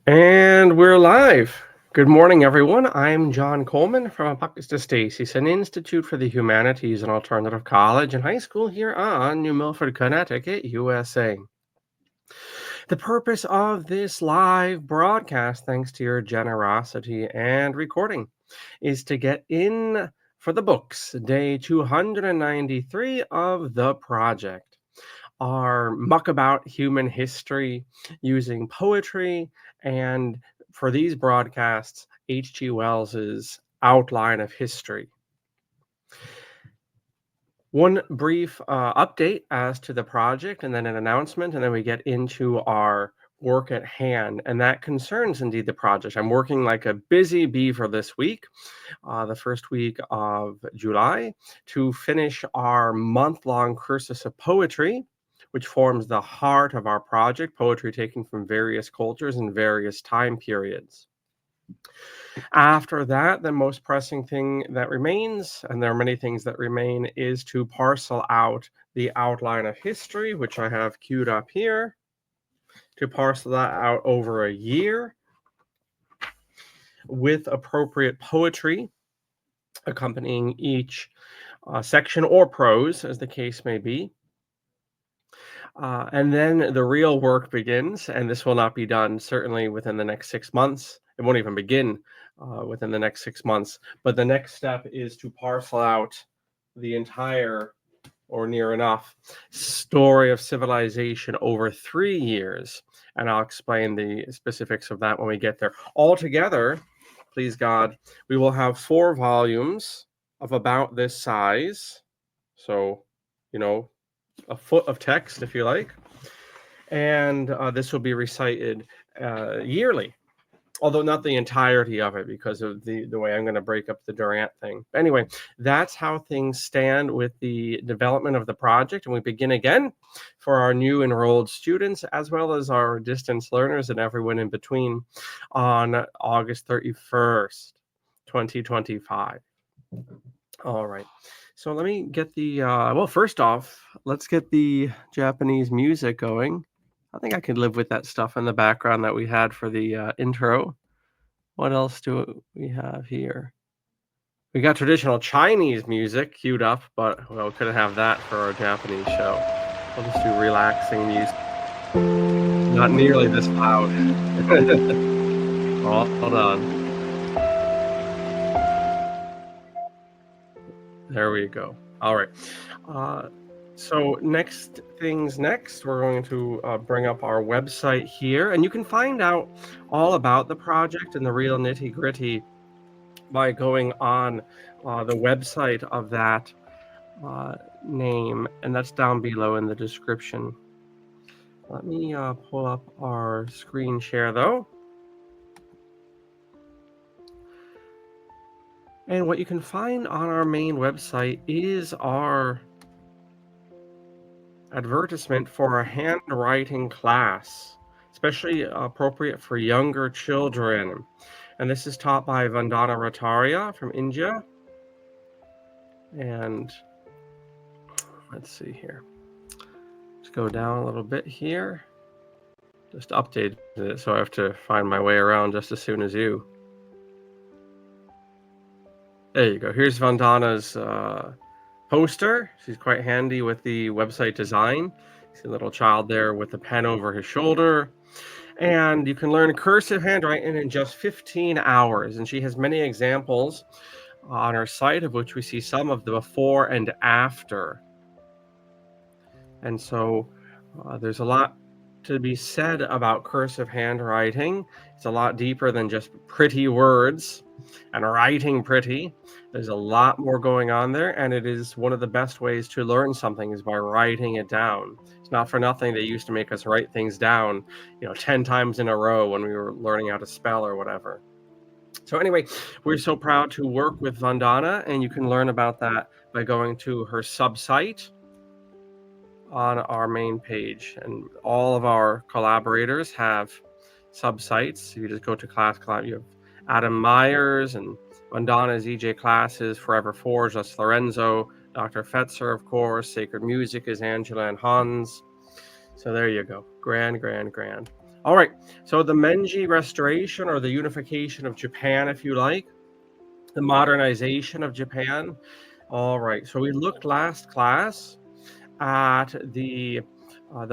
And we're live. Good morning, everyone. I'm John Coleman from ApocatastasisInstitute for the Humanities and Alternative College and High School here on New Milford, Connecticut, USA. The purpose of this live broadcast, thanks to your generosity and recording, is to get in for the books, day 293 of the project. Our muck about human history using poetry, and for these broadcasts, H.G. Wells's Outline of History. One brief update as to the project, and then an announcement, and then we get into our work at hand, and that concerns indeed the project. I'm working like a busy beaver this week, the first week of July, to finish our month-long cursus of poetry, which forms the heart of our project, poetry taken from various cultures and various time periods. After that, the most pressing thing that remains, and there are many things that remain, is to parcel out the outline of history, which I have queued up here, to parcel that out over a year with appropriate poetry accompanying each section, or prose, as the case may be. And then the real work begins, and this will not be done certainly within the next 6 months. It won't even begin within the next 6 months. But the next step is to parcel out the entire, or near enough, story of civilization over 3 years. And I'll explain the specifics of that when we get there. Altogether, please God, we will have 4 volumes of about this size. So, a foot of text, if you like. And this will be recited yearly, although not the entirety of it because of the way I'm going to break up the Durant thing. Anyway, that's how things stand with the development of the project. And we begin again for our new enrolled students, as well as our distance learners and everyone in between, on August 31st, 2025. All right. So let me get the, well, first off, let's get the Japanese music going. I think I could live with that stuff in the background that we had for the intro. What else do we have here? We got traditional Chinese music queued up, but well, we couldn't have that for our Japanese show. We'll just do relaxing music. Not nearly this loud. Hold on. There we go. All right. So next things next, we're going to bring up our website here, and you can find out all about the project and the real nitty-gritty by going on the website of that name, and that's down below in the description. Let me pull up our screen share though. And what you can find on our main website is our advertisement for a handwriting class, especially appropriate for younger children. And this is taught by Vandana Rataria from India. And let's see here. Let's go down a little bit here. Just updated it, so I have to find my way around just as soon as you. There you go. Here's Vandana's poster. She's quite handy with the website design. See a little child there with a pen over his shoulder. And you can learn cursive handwriting in just 15 hours. And she has many examples on her site, of which we see some of the before and after. And so there's a lot to be said about cursive handwriting. It's a lot deeper than just pretty words and writing pretty. There's a lot more going on there, and it is one of the best ways to learn something is by writing it down. It's not for nothing they used to make us write things down, 10 times in a row when we were learning how to spell or whatever. So anyway, we're so proud to work with Vandana, and you can learn about that by going to her sub-site on our main page. And all of our collaborators have sub-sites. You just go to class, you have Adam Myers and Vandana's EJ classes, Forever Forge, that's Lorenzo, Dr. Fetzer, of course, Sacred Music is Angela and Hans. So there you go. Grand. All right, so the Meiji Restoration, or the unification of Japan, if you like, the modernization of Japan. All right, so we looked last class at the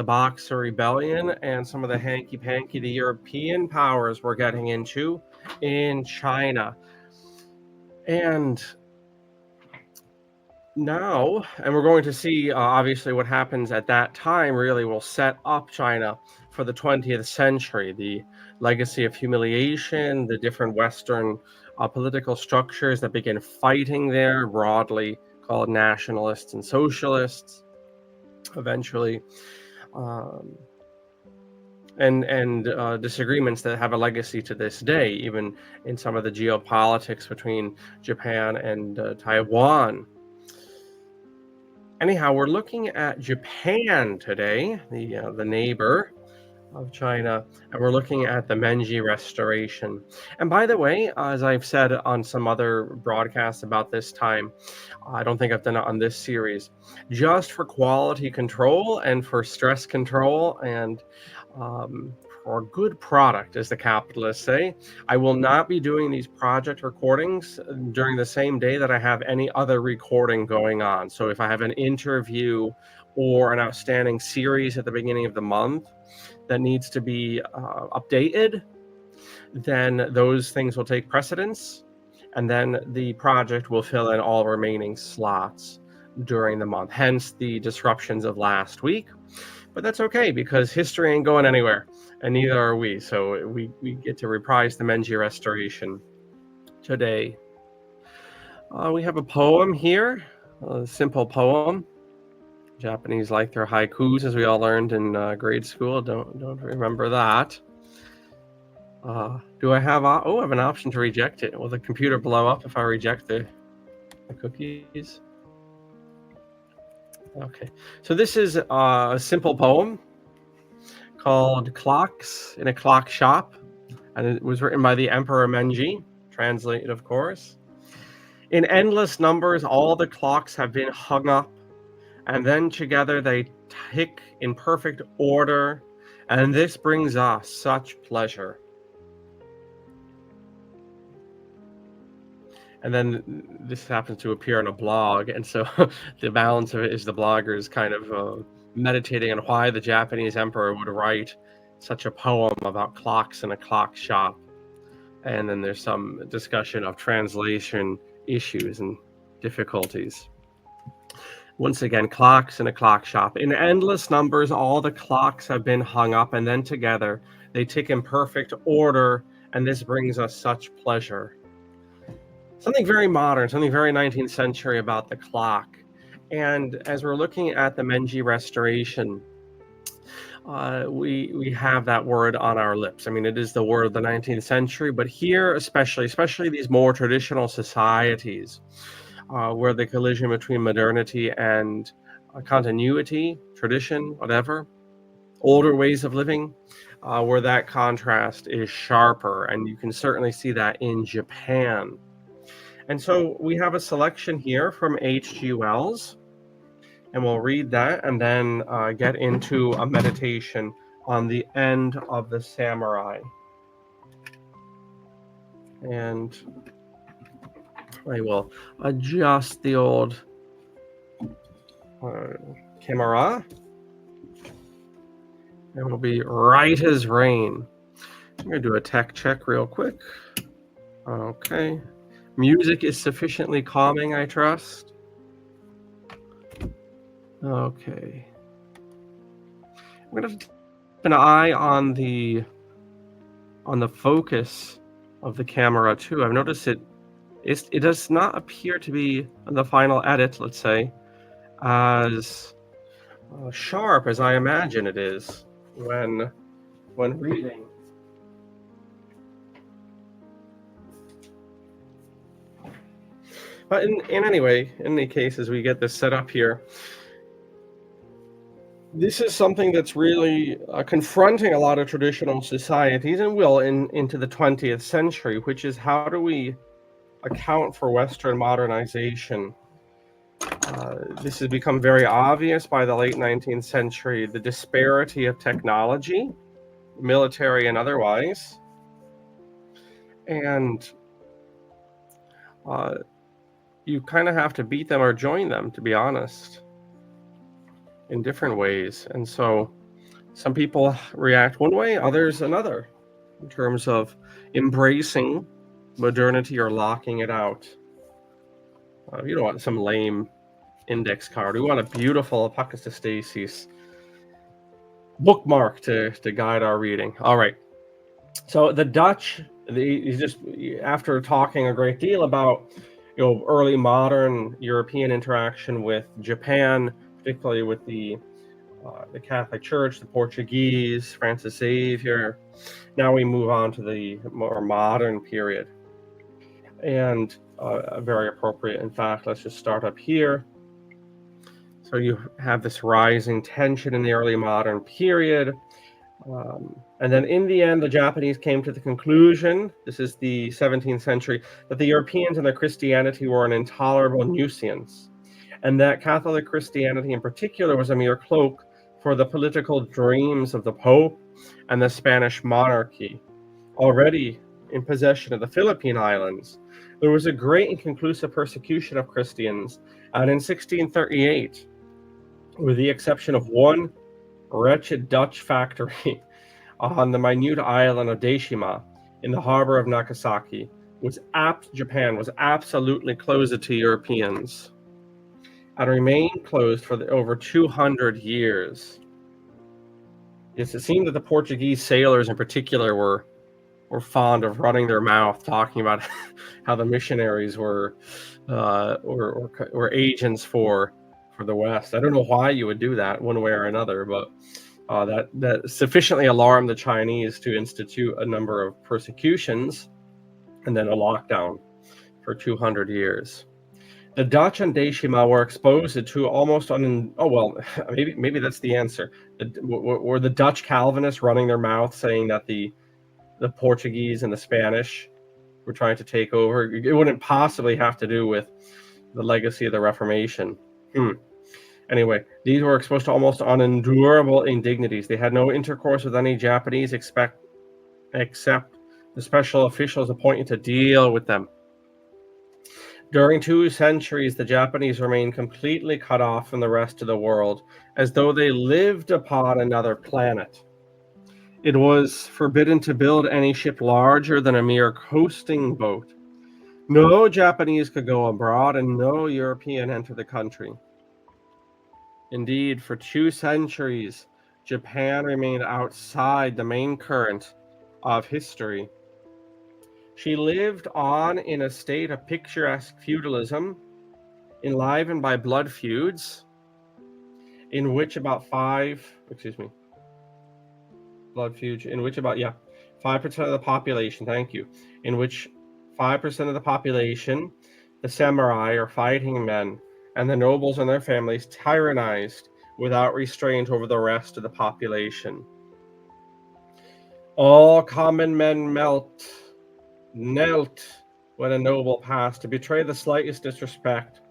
Boxer Rebellion and some of the hanky-panky the European powers were getting into in China. And now, and we're going to see, obviously, what happens at that time really will set up China for the 20th century. The legacy of humiliation, the different Western political structures that begin fighting there, broadly called nationalists and socialists, eventually, um, and disagreements that have a legacy to this day, even in some of the geopolitics between Japan and Taiwan. Anyhow, we're looking at Japan today, the neighbor of China, and we're looking at the Meiji Restoration. And by the way, as I've said on some other broadcasts about this time, I don't think I've done it on this series, just for quality control and for stress control and for good product, as the capitalists say, I will not be doing these project recordings during the same day that I have any other recording going on. So if I have an interview or an outstanding series at the beginning of the month that needs to be updated, then those things will take precedence, and then the project will fill in all remaining slots during the month, hence the disruptions of last week. But that's okay, because history ain't going anywhere, and neither are we. So we get to reprise the Meiji Restoration today. We have a poem here, a simple poem. Japanese like their haikus, as we all learned in grade school. Don't remember that. Do I have? I have an option to reject it. Will the computer blow up if I reject the cookies? Okay, so this is a simple poem called Clocks in a Clock Shop, and it was written by the Emperor Meiji, translated, of course. In endless numbers, all the clocks have been hung up, and then together they tick in perfect order, and this brings us such pleasure. And then this happens to appear in a blog, and so the balance of it is the bloggers kind of meditating on why the Japanese emperor would write such a poem about clocks in a clock shop. And then there's some discussion of translation issues and difficulties. Once again, clocks in a clock shop. In endless numbers, all the clocks have been hung up, and then together they tick in perfect order, and this brings us such pleasure. Something very modern, something very 19th century about the clock. And as we're looking at the Meiji Restoration, we have that word on our lips. I mean, it is the word of the 19th century, but here especially these more traditional societies, where the collision between modernity and continuity, tradition, whatever, older ways of living, where that contrast is sharper. And you can certainly see that in Japan. And so we have a selection here from H.G. Wells, and we'll read that and then get into a meditation on the end of the samurai. And I will adjust the old camera, and we'll be right as rain. I'm going to do a tech check real quick. Okay. Music is sufficiently calming, I trust. Okay. I'm going to keep an eye on the focus of the camera too. I've noticed it does not appear to be on the final edit, let's say, as sharp as I imagine it is when reading. But in any case, as we get this set up here, this is something that's really confronting a lot of traditional societies, and will into the 20th century, which is how do we account for Western modernization? This has become very obvious by the late 19th century, the disparity of technology military and otherwise. And you kind of have to beat them or join them, to be honest, in different ways. And so some people react one way, others another, in terms of embracing modernity or locking it out. You don't want some lame index card. We want a beautiful Apocatastasis bookmark to guide our reading. All right. So the Dutch, just after talking a great deal about early modern European interaction with Japan, particularly with the Catholic Church, the Portuguese, Francis Xavier. Now we move on to the more modern period, and very appropriate. In fact, let's just start up here. So you have this rising tension in the early modern period. And then in the end, the Japanese came to the conclusion, this is the 17th century, that the Europeans and their Christianity were an intolerable nuisance, and that Catholic Christianity in particular was a mere cloak for the political dreams of the Pope and the Spanish monarchy, already in possession of the Philippine Islands. There was a great and conclusive persecution of Christians, and in 1638, with the exception of one wretched Dutch factory on the minute island of Deshima in the harbor of Nagasaki, Japan was absolutely closed to Europeans and remained closed for over 200 years. Yes, it seemed that the Portuguese sailors in particular were fond of running their mouth talking about how the missionaries were agents for the West. I don't know why you would do that one way or another, but that sufficiently alarmed the Chinese to institute a number of persecutions and then a lockdown for 200 years. The Dutch and Deshima were exposed to almost maybe that's the answer. Were the Dutch Calvinists running their mouth saying that the Portuguese and the Spanish were trying to take over? It wouldn't possibly have to do with the legacy of the Reformation. Anyway, these were exposed to almost unendurable indignities. They had no intercourse with any Japanese except the special officials appointed to deal with them. During 2 centuries, the Japanese remained completely cut off from the rest of the world, as though they lived upon another planet. It was forbidden to build any ship larger than a mere coasting boat. No Japanese could go abroad, and no European enter the country. Indeed, for 2 centuries, Japan remained outside the main current of history. She lived on in a state of picturesque feudalism, enlivened by blood feuds, in which about 5% of the population, in which 5% of the population, the samurai or fighting men, and the nobles and their families tyrannized without restraint over the rest of the population. All common men knelt when a noble passed. To betray the slightest disrespect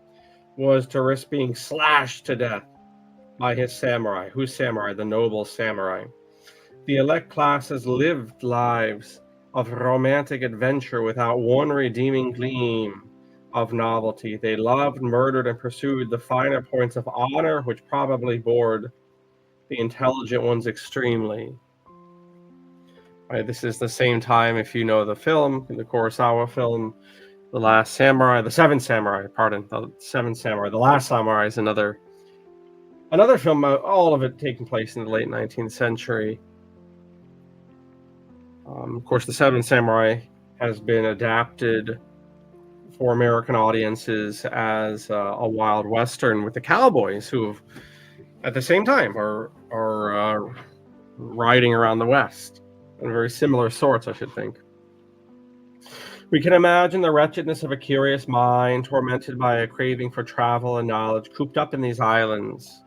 was to risk being slashed to death by his samurai. Whose samurai? The noble samurai. The elect classes lived lives of romantic adventure without one redeeming gleam of novelty. They loved, murdered, and pursued the finer points of honor, which probably bored the intelligent ones extremely. Right, this is the same time, if you know the film, the Kurosawa film, The Last Samurai, The Seventh Samurai, The Seventh Samurai. The Last Samurai is another film, all of it taking place in the late 19th century. Of course, The Seventh Samurai has been adapted for American audiences as a wild western with the cowboys who, at the same time, are riding around the West. And very similar sorts, I should think. We can imagine the wretchedness of a curious mind, tormented by a craving for travel and knowledge, cooped up in these islands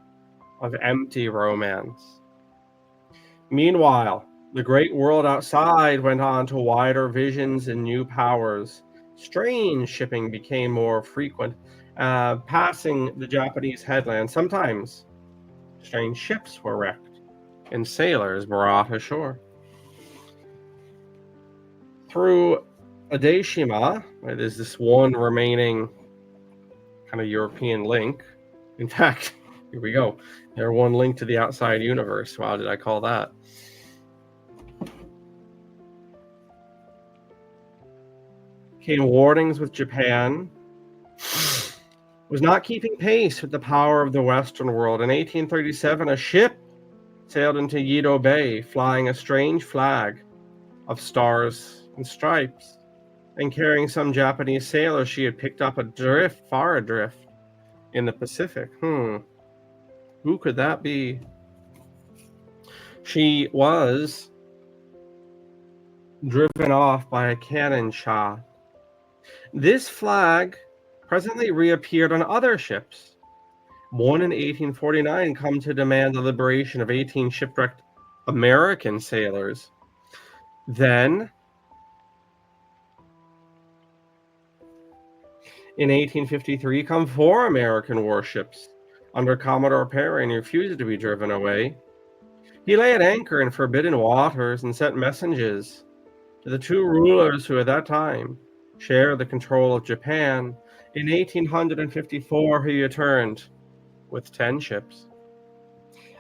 of empty romance. Meanwhile, the great world outside went on to wider visions and new powers. Strange shipping became more frequent, passing the Japanese headland. Sometimes strange ships were wrecked and sailors brought ashore. through Adeshima, right, there's this one remaining kind of European link. In fact, here we go. They're one link to the outside universe. Wow, did I call that? Came warnings with Japan was not keeping pace with the power of the Western world. In 1837, a ship sailed into Yedo Bay, flying a strange flag of stars and stripes, and carrying some Japanese sailors she had picked up far adrift in the Pacific. Who could that be? She was driven off by a cannon shot. This flag presently reappeared on other ships. One in 1849 come to demand the liberation of 18 shipwrecked American sailors. Then, in 1853, come 4 American warships under Commodore Perry and refused to be driven away. He lay at anchor in forbidden waters and sent messages to the 2 rulers who at that time shared the control of Japan. In 1854, he returned with 10 ships.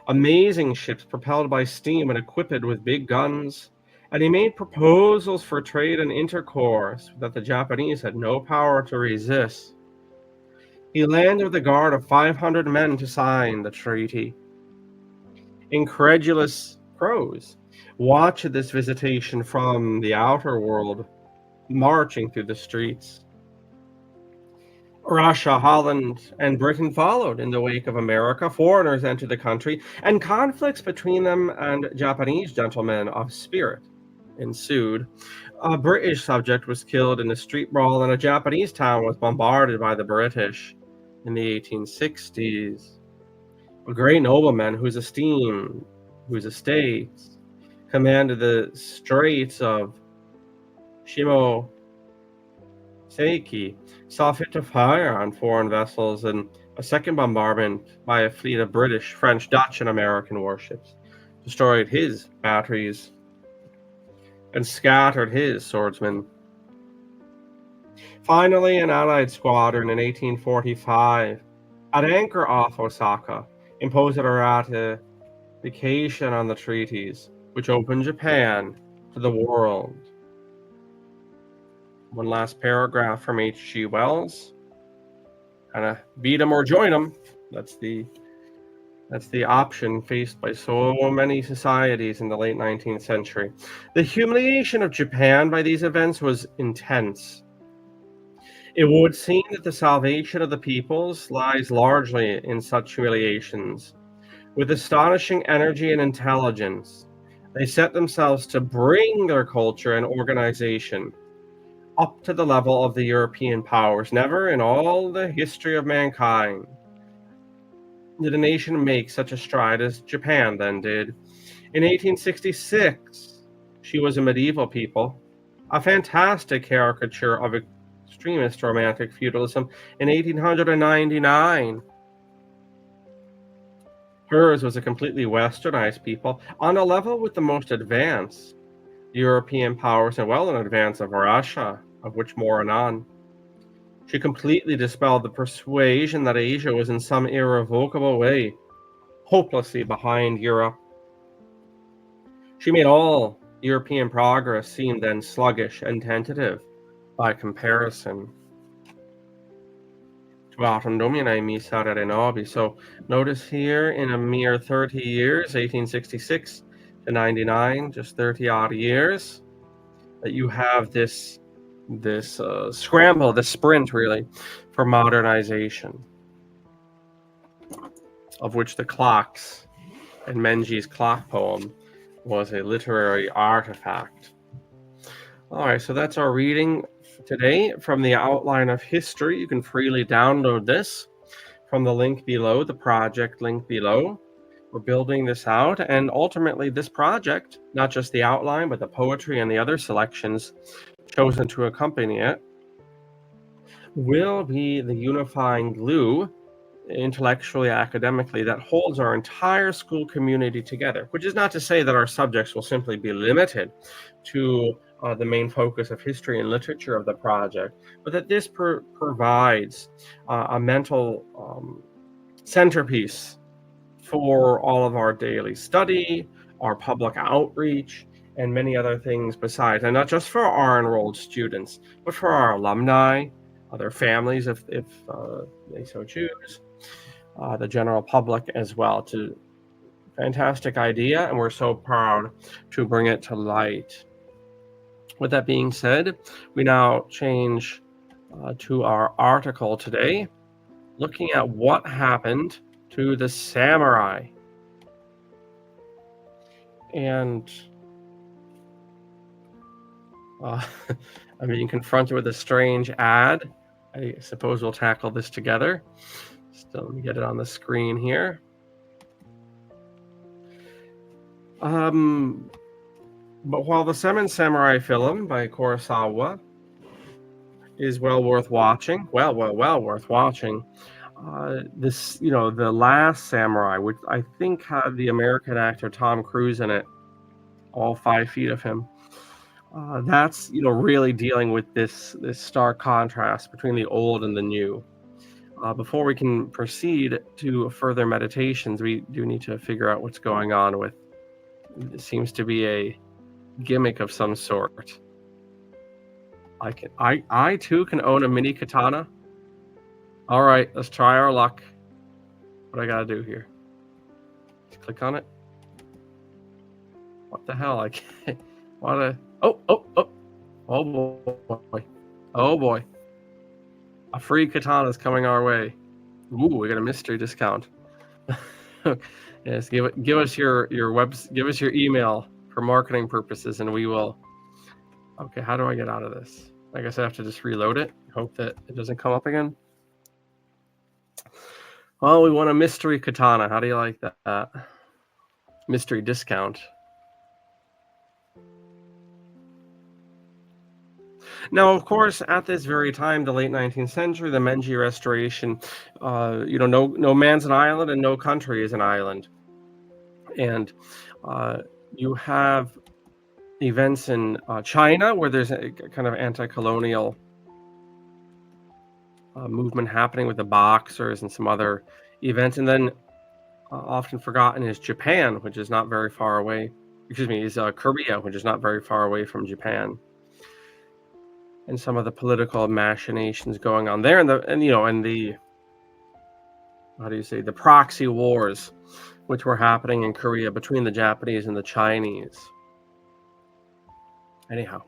Amazing ships propelled by steam and equipped with big guns, and he made proposals for trade and intercourse that the Japanese had no power to resist. He landed with a guard of 500 men to sign the treaty. Incredulous crows watched this visitation from the outer world, marching through the streets. Russia, Holland, and Britain followed in the wake of America. Foreigners entered the country, and conflicts between them and Japanese gentlemen of spirit ensued. A British subject was killed in a street brawl, and a Japanese town was bombarded by the British in the 1860s. A great nobleman whose estates commanded the Straits of Shimonoseki saw fit to fire on foreign vessels, and a second bombardment by a fleet of British, French, Dutch, and American warships destroyed his batteries and scattered his swordsmen. Finally, an Allied squadron in 1845, at anchor off Osaka, imposed a ratification on the treaties, which opened Japan to the world. One last paragraph from H.G. Wells. Kind of beat them or join them. That's the option faced by so many societies in the late 19th century. The humiliation of Japan by these events was intense. It would seem that the salvation of the peoples lies largely in such humiliations. With astonishing energy and intelligence, they set themselves to bring their culture and organization up to the level of the European powers. Never in all the history of mankind did a nation make such a stride as Japan then did. In 1866, she was a medieval people, a fantastic caricature of extremist romantic feudalism. In 1899, hers was a completely westernized people, on a level with the most advanced European powers and well in advance of Russia, of which more anon. She completely dispelled the persuasion that Asia was in some irrevocable way hopelessly behind Europe. She made all European progress seem then sluggish and tentative by comparison. Tuatum Domine miserere nobis. So notice here, in a mere 30 years, 1866 to 99, just 30 odd years, that you have this scramble, this sprint really, for modernization, of which the clocks and Menji's clock poem was a literary artifact. All right, so that's our reading today from the Outline of History. You can freely download this from the link below, the project link below. We're building this out, and ultimately this project, not just the outline, but the poetry and the other selections chosen to accompany it, will be the unifying glue intellectually, academically, that holds our entire school community together, which is not to say that our subjects will simply be limited to the main focus of history and literature of the project, but that this provides a mental centerpiece for all of our daily study, our public outreach, and many other things besides. And not just for our enrolled students, but for our alumni, their families, if they so choose, the general public as well. To fantastic idea, and we're so proud to bring it to light. With that being said, we now change to our article today, looking at what happened to the samurai. And I'm being confronted with a strange ad. I suppose we'll tackle this together. Still, let me get it on the screen here. But while the Seven Samurai film by Kurosawa is well worth watching, well worth watching, this, The Last Samurai, which I think had the American actor Tom Cruise in it, all 5 feet of him. That's really dealing with this stark contrast between the old and the new. Before we can proceed to further meditations, we do need to figure out what's going on with. It seems to be a gimmick of some sort. I too can own a mini katana. All right, let's try our luck. What I gotta do here? Just click on it. What the hell? I can't. Oh boy. Oh boy. A free katana is coming our way. Ooh, we got a mystery discount. Yes, give us your email for marketing purposes, and we will. Okay, how do I get out of this? I guess I have to just reload it. Hope that it doesn't come up again. Well, we want a mystery katana. How do you like that? Mystery discount. Now, of course, at this very time, the late 19th century, the Meiji Restoration, no man's an island and no country is an island. And you have events in China where there's a kind of anti-colonial movement happening with the Boxers and some other events. And then often forgotten is Japan, which is not very far away. Is Korea, which is not very far away from Japan. And some of the political machinations going on there, and the proxy wars which were happening in Korea between the Japanese and the Chinese. Anyhow,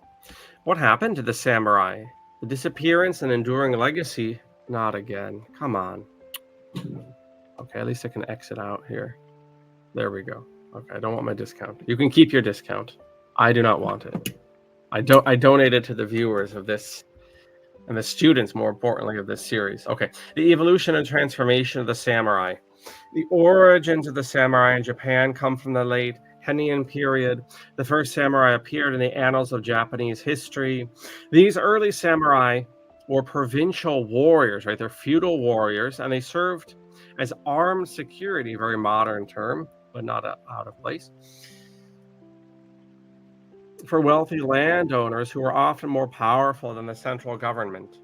what happened to the samurai? The disappearance and enduring legacy? Not again. Come on. Okay, at least I can exit out here. There we go. Okay, I don't want my discount. You can keep your discount. I do not want it. I donated to the viewers of this, and the students, more importantly, of this series. Okay, the evolution and transformation of the samurai. The origins of the samurai in Japan come from the late Heian period. The first samurai appeared in the annals of Japanese history. These early samurai were provincial warriors, right? They're feudal warriors, and they served as armed security, very modern term, but not out of place, for wealthy landowners who were often more powerful than the central government.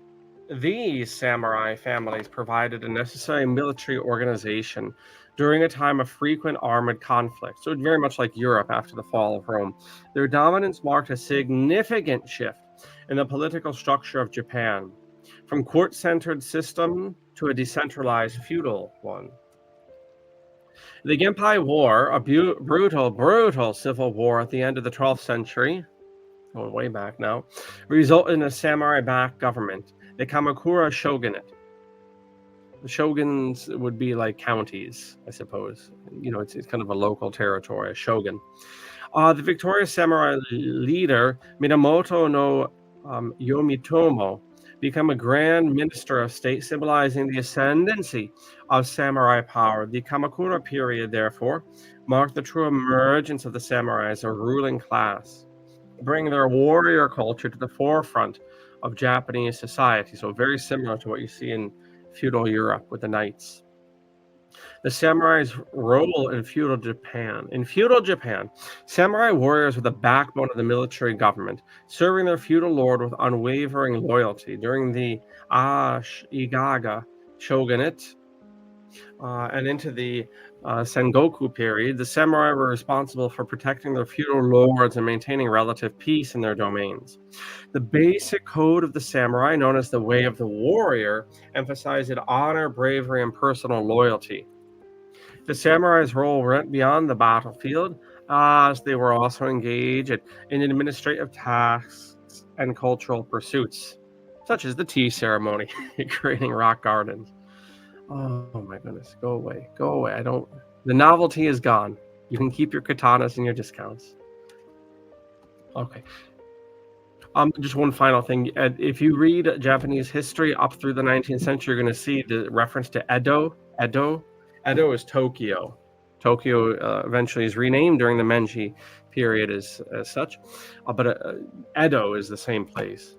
These samurai families provided a necessary military organization during a time of frequent armored conflict. So very much like Europe after the fall of Rome. Their dominance marked a significant shift in the political structure of Japan, from court-centered system to a decentralized feudal one. The Genpei War, a brutal civil war at the end of the 12th century, going way back now, resulted in a samurai-backed government, the Kamakura Shogunate. The shoguns would be like counties, I suppose. It's kind of a local territory, a shogun. The victorious samurai leader, Minamoto no Yomitomo, become a grand minister of state, symbolizing the ascendancy of samurai power. The Kamakura period, therefore, marked the true emergence of the samurai as a ruling class, bringing their warrior culture to the forefront of Japanese society. So very similar to what you see in feudal Europe with the knights. The samurai's role in feudal Japan. In feudal Japan, samurai warriors were the backbone of the military government, serving their feudal lord with unwavering loyalty. During the Ashikaga shogunate and into the Sengoku period, the samurai were responsible for protecting their feudal lords and maintaining relative peace in their domains. The basic code of the samurai, known as the Way of the Warrior, emphasized honor, bravery, and personal loyalty. The samurai's role went beyond the battlefield, as they were also engaged in administrative tasks and cultural pursuits, such as the tea ceremony, creating rock gardens. Oh my goodness, go away, go away. The novelty is gone. You can keep your katanas and your discounts. Okay. Just one final thing. If you read Japanese history up through the 19th century, you're going to see the reference to Edo. Edo is Tokyo. Tokyo eventually is renamed during the Meiji period as such, but Edo is the same place.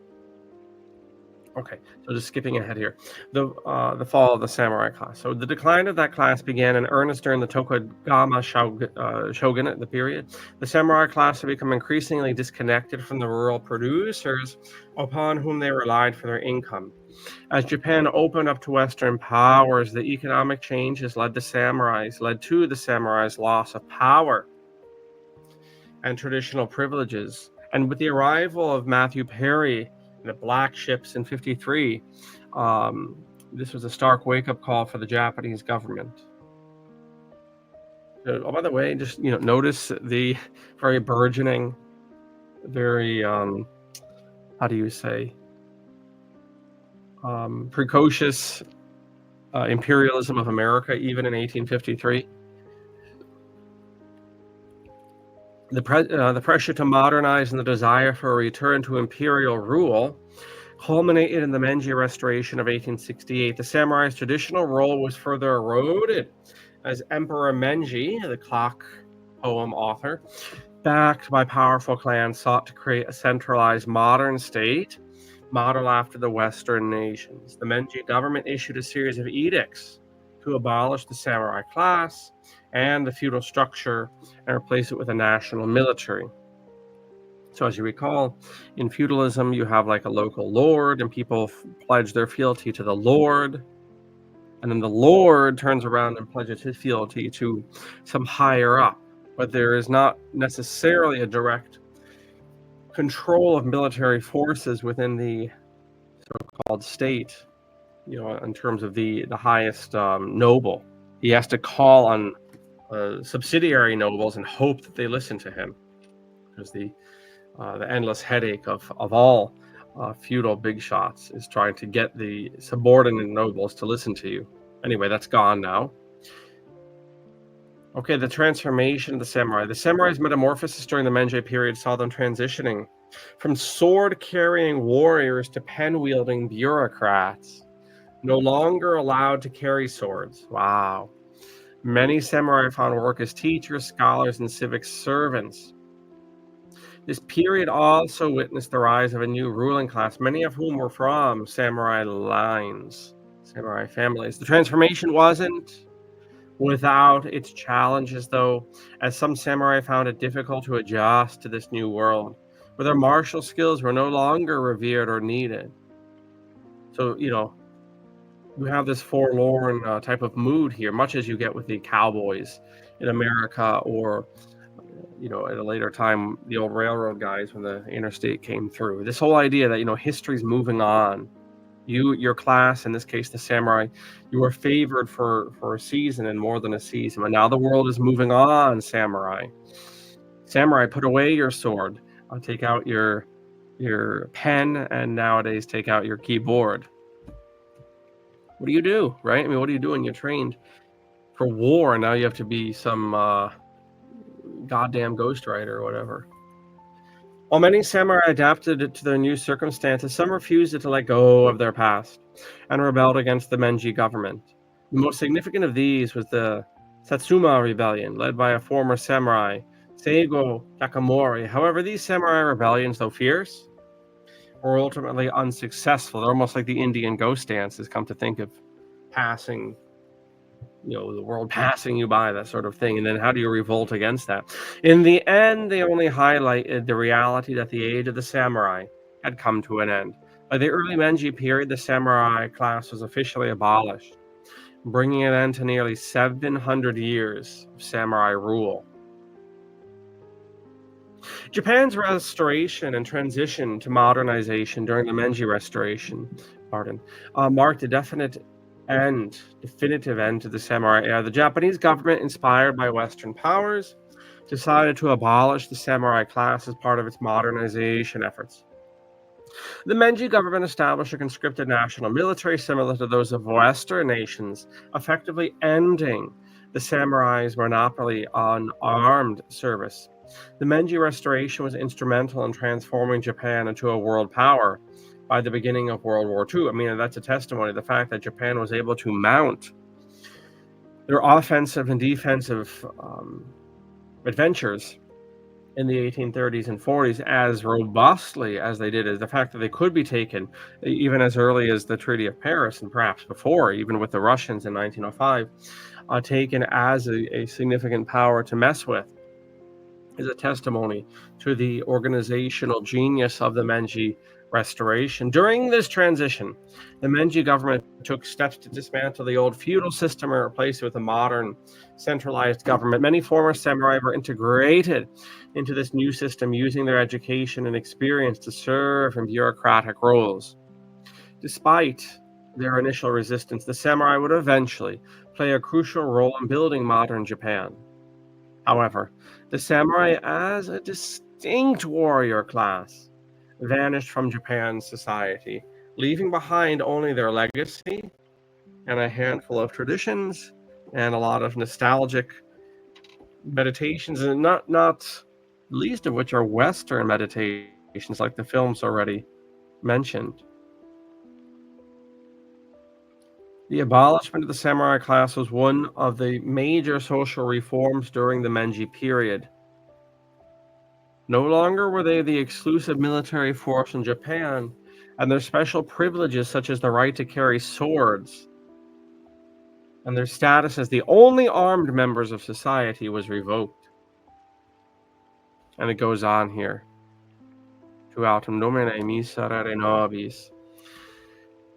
Okay, so just skipping ahead here. The fall of the samurai class. So the decline of that class began in earnest during the Tokugawa shogunate, the period. The samurai class had become increasingly disconnected from the rural producers upon whom they relied for their income. As Japan opened up to Western powers, the economic changes led to the samurai's loss of power and traditional privileges. And with the arrival of Matthew Perry and the black ships in 1953, this was a stark wake-up call for the Japanese government. Oh, by the way, just notice the very burgeoning, very how do you say, precocious imperialism of America, even in 1853. The pressure to modernize and the desire for a return to imperial rule culminated in the Meiji Restoration of 1868. The samurai's traditional role was further eroded as Emperor Meiji, the clock poem author, backed by powerful clans, sought to create a centralized modern state modeled after the Western nations. The Meiji government issued a series of edicts to abolish the samurai class and the feudal structure and replace it with a national military. So as you recall, in feudalism, you have like a local lord, and people pledge their fealty to the lord. And then the lord turns around and pledges his fealty to some higher up. But there is not necessarily a direct control of military forces within the so-called state, in terms of the highest noble. He has to call on subsidiary nobles and hope that they listen to him, because the endless headache of all feudal big shots is trying to get the subordinate nobles to listen to you. Anyway, that's gone now. Okay, the transformation of the samurai. The samurai's metamorphosis during the Meiji period saw them transitioning from sword-carrying warriors to pen-wielding bureaucrats, no longer allowed to carry swords. Wow. Many samurai found work as teachers, scholars, and civic servants. This period also witnessed the rise of a new ruling class, many of whom were from samurai lines, samurai families. The transformation wasn't without its challenges, though, as some samurai found it difficult to adjust to this new world, where their martial skills were no longer revered or needed. So, you have this forlorn type of mood here, much as you get with the cowboys in America, or at a later time, the old railroad guys when the interstate came through. This whole idea that history's moving on. Your class, in this case the samurai, you were favored for a season and more than a season, but now the world is moving on. Samurai, put away your sword, take out your pen, and nowadays take out your keyboard. What do you do, right? I mean, what do you do when you're trained for war and now you have to be some goddamn ghostwriter or whatever? While many samurai adapted to their new circumstances, some refused to let go of their past and rebelled against the Meiji government. The most significant of these was the Satsuma Rebellion, led by a former samurai, Seigo Takamori. However, these samurai rebellions, though fierce, were ultimately unsuccessful. They're almost like the Indian ghost dances, come to think of, passing the world passing you by, that sort of thing. And then how do you revolt against that? In the end, they only highlighted the reality that the age of the samurai had come to an end. By the early Meiji period, the samurai class was officially abolished, bringing an end to nearly 700 years of samurai rule. Japan's restoration and transition to modernization during the Meiji Restoration, marked a definitive end to the samurai era. The Japanese government, inspired by Western powers, decided to abolish the samurai class as part of its modernization efforts. The Meiji government established a conscripted national military similar to those of Western nations, effectively ending the samurai's monopoly on armed service. The Meiji Restoration was instrumental in transforming Japan into a world power by the beginning of World War II. I mean, that's a testimony to the fact that Japan was able to mount their offensive and defensive adventures in the 1830s and 40s as robustly as they did, is the fact that they could be taken even as early as the Treaty of Paris, and perhaps before, even with the Russians in 1905, taken as a significant power to mess with, is a testimony to the organizational genius of the Meiji Restoration. During this transition, the Meiji government took steps to dismantle the old feudal system and replace it with a modern, centralized government. Many former samurai were integrated into this new system, using their education and experience to serve in bureaucratic roles. Despite their initial resistance, the samurai would eventually play a crucial role in building modern Japan. However, the samurai, as a distinct warrior class, vanished from Japan's society, leaving behind only their legacy and a handful of traditions and a lot of nostalgic meditations, and not least of which are Western meditations, like the films already mentioned. The abolishment of the samurai class was one of the major social reforms during the Meiji period. No longer were they the exclusive military force in Japan, and their special privileges, such as the right to carry swords and their status as the only armed members of society, was revoked. And it goes on here. Tu autem nomine miserere nobis.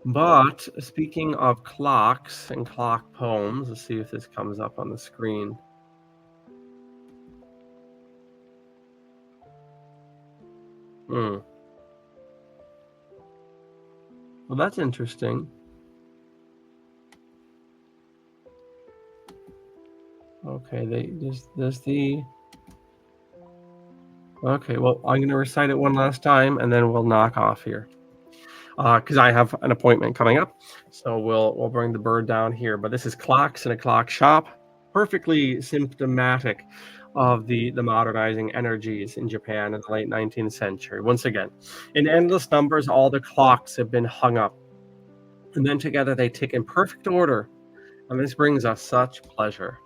But speaking of clocks and clock poems, let's see if this comes up on the screen. Well, that's interesting. Okay, there's the... Okay, well, I'm going to recite it one last time, and then we'll knock off here. Because I have an appointment coming up, so we'll bring the bird down here. But this is Clocks in a Clock Shop, perfectly symptomatic of the modernizing energies in Japan in the late 19th century. Once again, in endless numbers, all the clocks have been hung up, and then together they tick in perfect order, and this brings us such pleasure.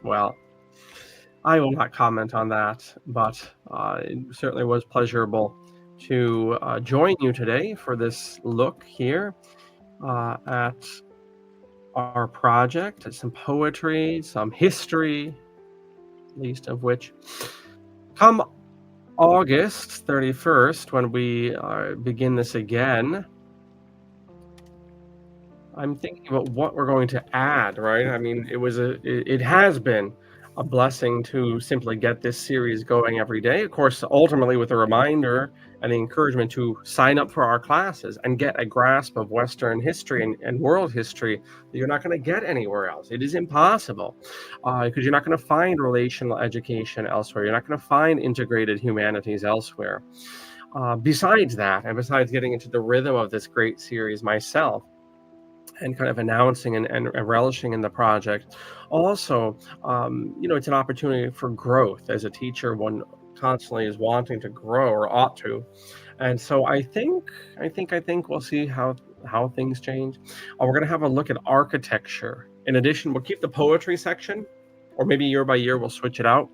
Well, I will not comment on that, but it certainly was pleasurable to join you today for this look here at our project, some poetry, some history, least of which. Come August 31st, when we begin this again, I'm thinking about what we're going to add, right? I mean, it has been a blessing to simply get this series going every day. Of course, ultimately with a reminder and the encouragement to sign up for our classes and get a grasp of Western history and world history that you're not going to get anywhere else. It is impossible, because you're not going to find relational education elsewhere. You're not going to find integrated humanities elsewhere. Besides that, and besides getting into the rhythm of this great series myself, and kind of announcing and relishing in the project. Also, it's an opportunity for growth. As a teacher, one constantly is wanting to grow, or ought to. And so I think we'll see how things change. We're going to have a look at architecture. In addition, we'll keep the poetry section, or maybe year by year we'll switch it out.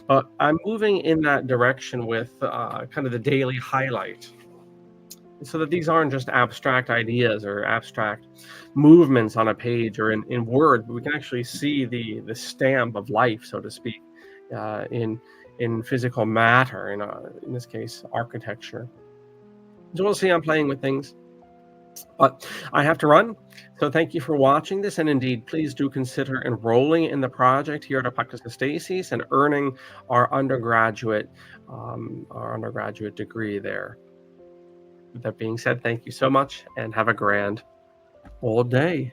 But I'm moving in that direction with kind of the daily highlight so that these aren't just abstract ideas or abstract movements on a page or in Word, but we can actually see the stamp of life, so to speak, in physical matter, in this case, architecture. So we'll see. I'm playing with things, but I have to run. So thank you for watching this, and indeed, please do consider enrolling in the project here at Apocatastasis and earning our undergraduate degree there. With that being said, thank you so much, and have a grand old day.